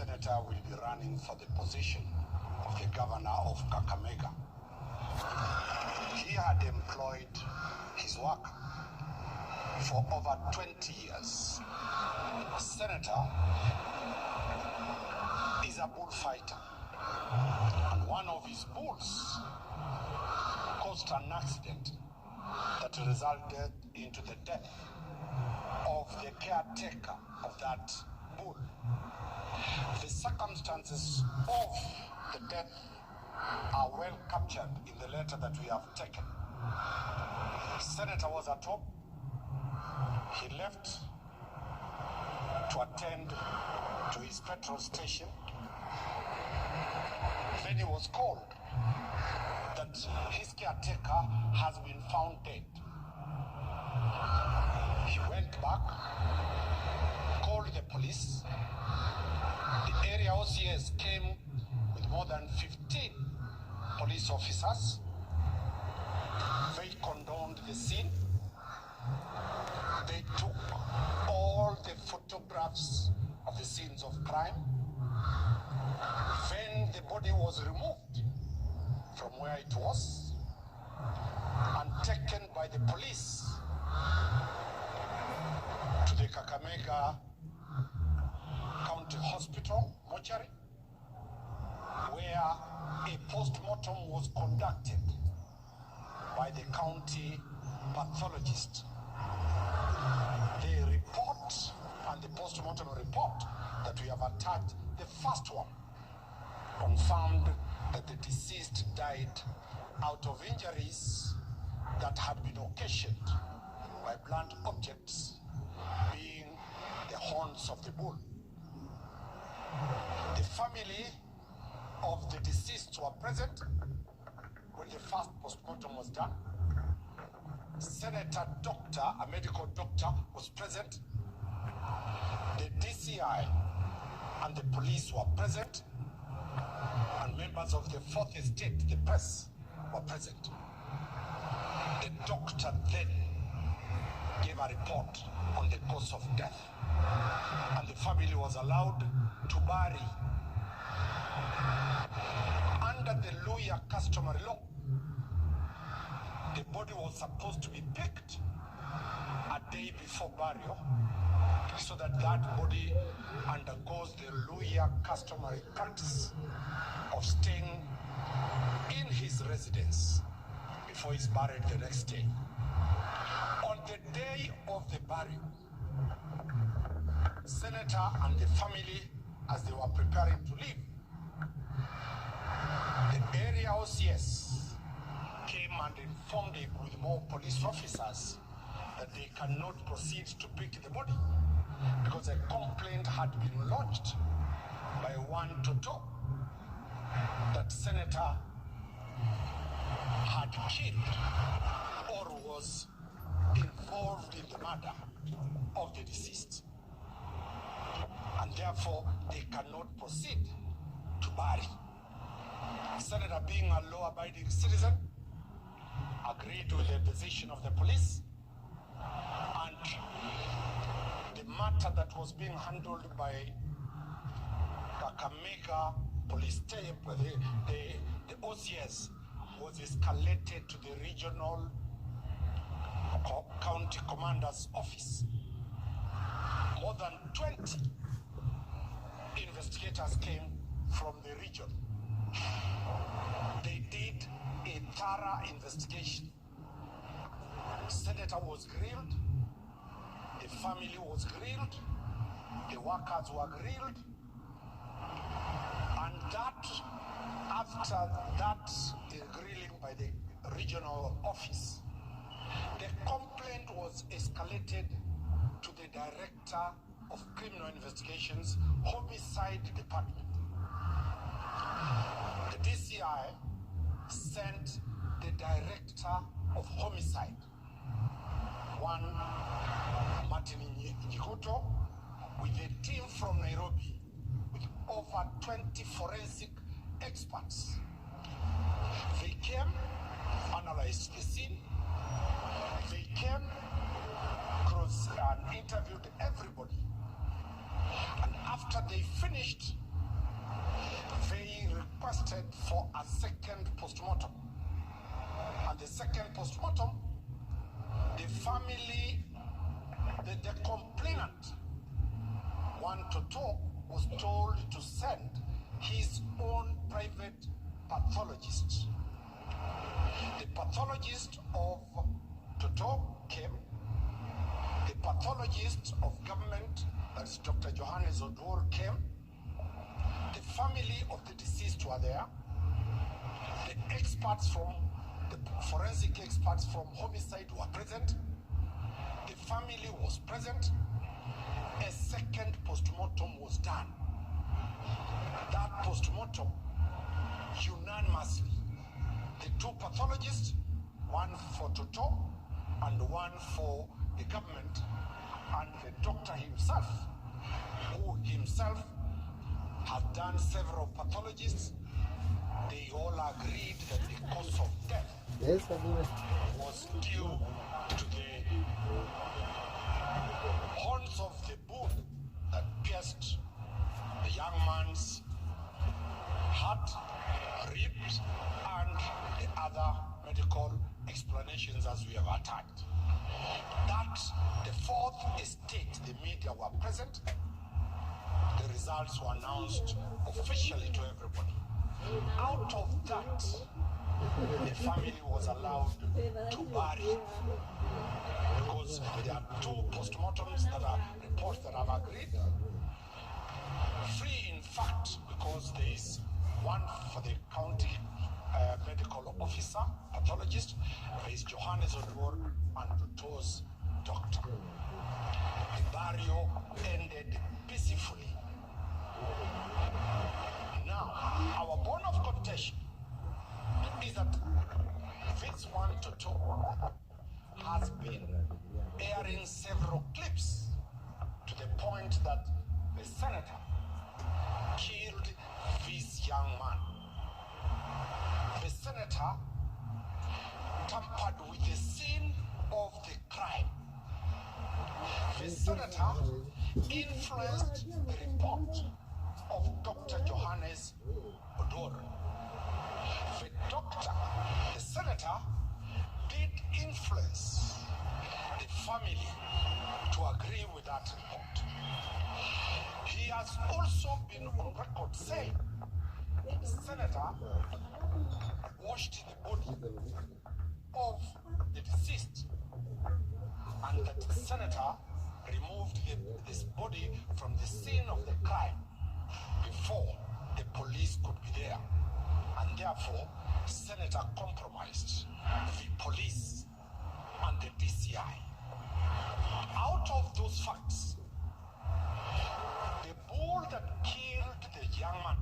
senator will be running for the position of the governor of Kakamega. He had employed his work for over 20 years. Senator is a bullfighter, and one of his bulls caused an accident that resulted into the death of the caretaker of that bull. The circumstances of the death are well captured in the letter that we have taken. Senator was at home. He left to attend to his petrol station. Then he was called that his caretaker has been found dead. He went back, called the police. The area OCS came with more than 15 police officers. They condoned the scene. They took all the photographs of the scenes of crime. Then the body was removed from where it was and taken by the police to the Kakamega County Hospital mortuary, where a post-mortem was conducted by the county pathologist. The report and the post-mortem report that we have attached, the first one, confirmed that the deceased died out of injuries that had been occasioned by blunt objects, being the horns of the bull. The family of the deceased were present when the first postmortem was done. Senator doctor, a medical doctor, was present. The DCI and the police were present, and members of the fourth estate, the press, were present. The doctor then gave a report on the cause of death, and the family was allowed to bury. Under the lawyer customary law, the body was supposed to be picked a day before burial, so that that body undergoes the lawyer customary practice of staying in his residence before he's buried the next day. On the day of the burial, Senator and the family, as they were preparing to leave, the area OCS came and informed him with more police officers that they cannot proceed to pick the body because a complaint had been lodged by one Toto that Senator had killed or was involved in the murder of the deceased. And therefore, they cannot proceed to bury. Senator, being a law-abiding citizen, agreed with the decision of the police, and the matter that was being handled by Kakamega Police Station, the OCS, was escalated to the regional county commander's office. More than 20 investigators came from the region. They did a thorough investigation. Senator was grilled, the family was grilled, the workers were grilled, and that, after that grilling by the regional office, the complaint was escalated to the Director of Criminal Investigations, Homicide Department. The DCI sent the Director of Homicide, one Martin Toto, with a team from Nairobi, with over 20 forensic experts. They came, analyzed the scene, they came, and interviewed everybody. And after they finished for a second postmortem. And the second postmortem, the family, the complainant, one Toto, was told to send his own private pathologist. The pathologist of Toto came. The pathologist of government, that's Dr. Johannes Odor, came. The family of the deceased were there. The experts from, the forensic experts from homicide were present. The family was present. A second postmortem was done. That postmortem, unanimously, the two pathologists, one for Toto and one for the government, and the doctor himself, who himself had done several pathologists, they all agreed that the cause of death was due to the horns of the bull that pierced the young man's heart, ribs, and the other medical explanations as we have attacked. That the fourth estate, the media were present. The results were announced officially to everybody. Out of that, the family was allowed to bury, because there are two postmortems that are reports that have agreed. Free, in fact, because there is one for the county medical officer, pathologist, there is Johannes Odor and Toto's doctor. The burial ended peacefully. Now, our bone of contention is that this one Toto has been airing several clips to the point that the senator killed this young man. The senator tampered with the scene of the crime. The senator influenced the report of Dr. Johannes Odor. The doctor, the senator, did influence the family to agree with that report. He has also been on record saying that the senator washed the body of the deceased and that the senator removed this body from the scene of the crime before the police could be there. And therefore, Senator compromised the police and the DCI. Out of those facts, the bull that killed the young man,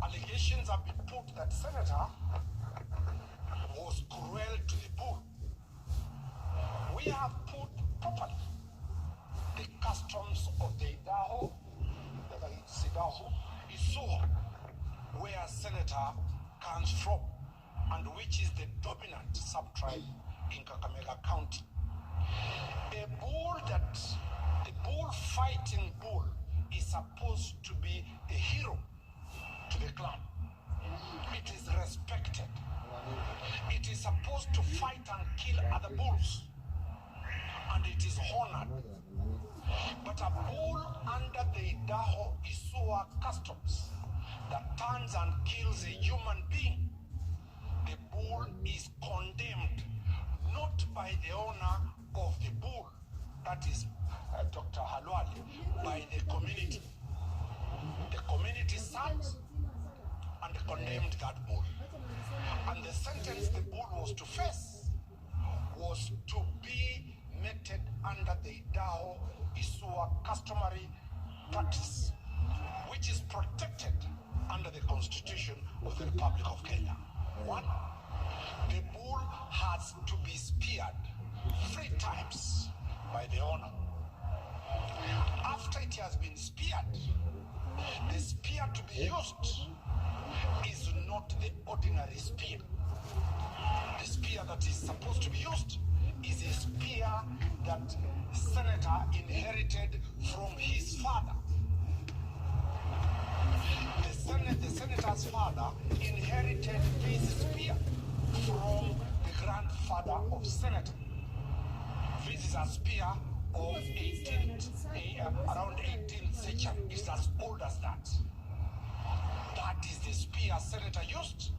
allegations have been put that Senator was cruel to the bull. We have put properly the customs of the Idaho, Isuo, where Senator comes from, and which is the dominant sub-tribe in Kakamega County. A bull that, the bull-fighting bull, is supposed to be a hero to the clan. It is respected. It is supposed to fight and kill other bulls, and it is honored. But a bull under the Idaho Isuo customs that turns and kills a human being, the bull is condemned not by the owner of the bull, that is Dr. Halwali, by the community. The community sat and condemned that bull. And the sentence the bull was to face was to be meted under the Idaho Isuo customary practice, which is protected under the Constitution of the Republic of Kenya. One, the bull has to be speared 3 times by the owner. After it has been speared, the spear to be used is not the ordinary spear. The spear that is supposed to be used is a spear that Senator inherited from his father. The senator's father inherited this spear from the grandfather of Senator. This is a spear of around 18th century. It's as old as that. That is the spear Senator used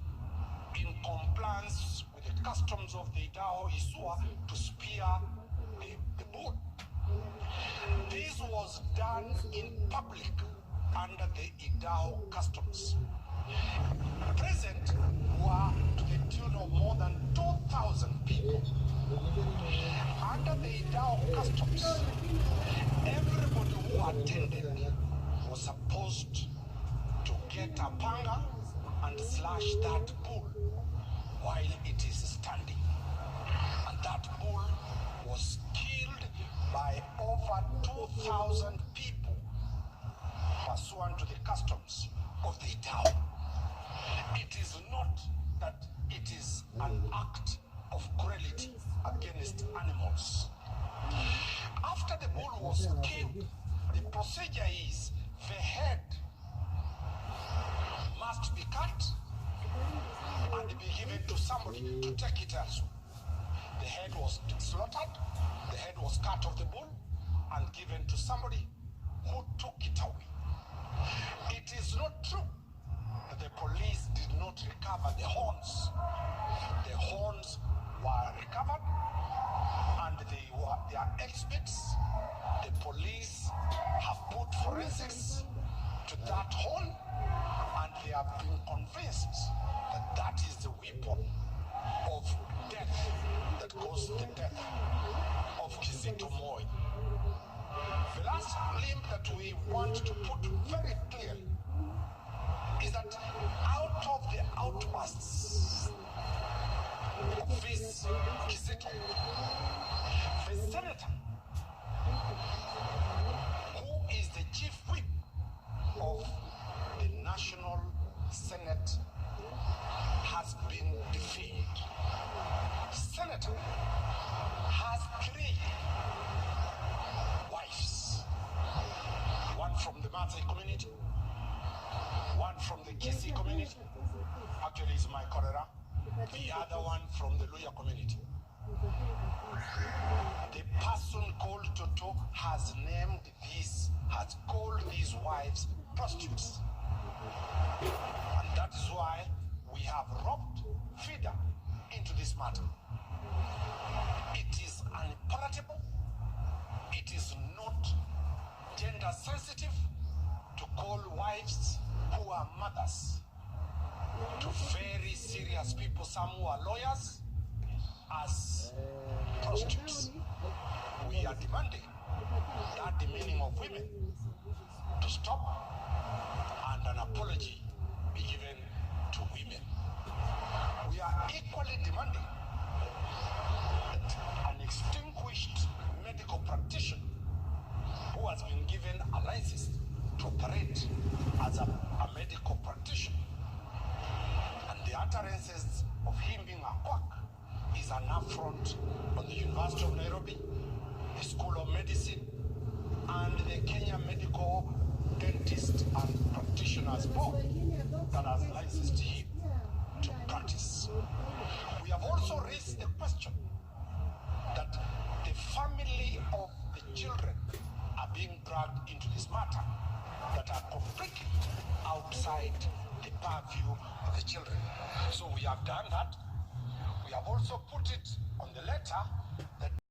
in compliance with the customs of the Idaho Isua to spear the bull. This was done in public under the Idaho customs. Present were to the tune of more than 2,000 people. Under the Idaho customs, everybody who attended was supposed to get a panga and slash that bull while it is standing. And that bull was killed by over 2,000 people pursuant to the customs of the Idaho. It is not that it is an act of cruelty against animals. After the bull was killed, the procedure is the head must be cut and be given to somebody to take it elsewhere. The head was slaughtered, the head was cut off the bull and given to somebody who took it away. It is not true that the police did not recover the horns. The horns were recovered and they are experts. The police have put forensics to that horn and they have been convinced that that is the weapon of death that caused the death of Kizito Moi. The last limb that we want to put very clearly is that out of the outbursts of this Kizito, the senator, who is the chief whip of the National Senate, has been defeated. Senator has 3 wives, one from the Maasai community, one from the Kisii community, actually it's my Korera, the other one from the Luya community. The person called Toto has called these wives prostitutes. And that is why we have robbed FIDA into this matter. It is unpalatable. It is not gender sensitive to call wives who are mothers to very serious people, some who are lawyers, as prostitutes. We are demanding that demeaning of women to stop and an apology be given to women. We are equally demanding that an extinguished medical practitioner who has been given a license to operate as a medical practitioner, and the utterances of him being a quack is an affront on the University of Nairobi, the School of Medicine, and the Kenya Medical Dentist and Practitioners Board that has licensed him to practice. We have also raised the question that the family of the children are being dragged into this matter that are completely outside the purview of the children. So we have done that. We have also put it on the letter that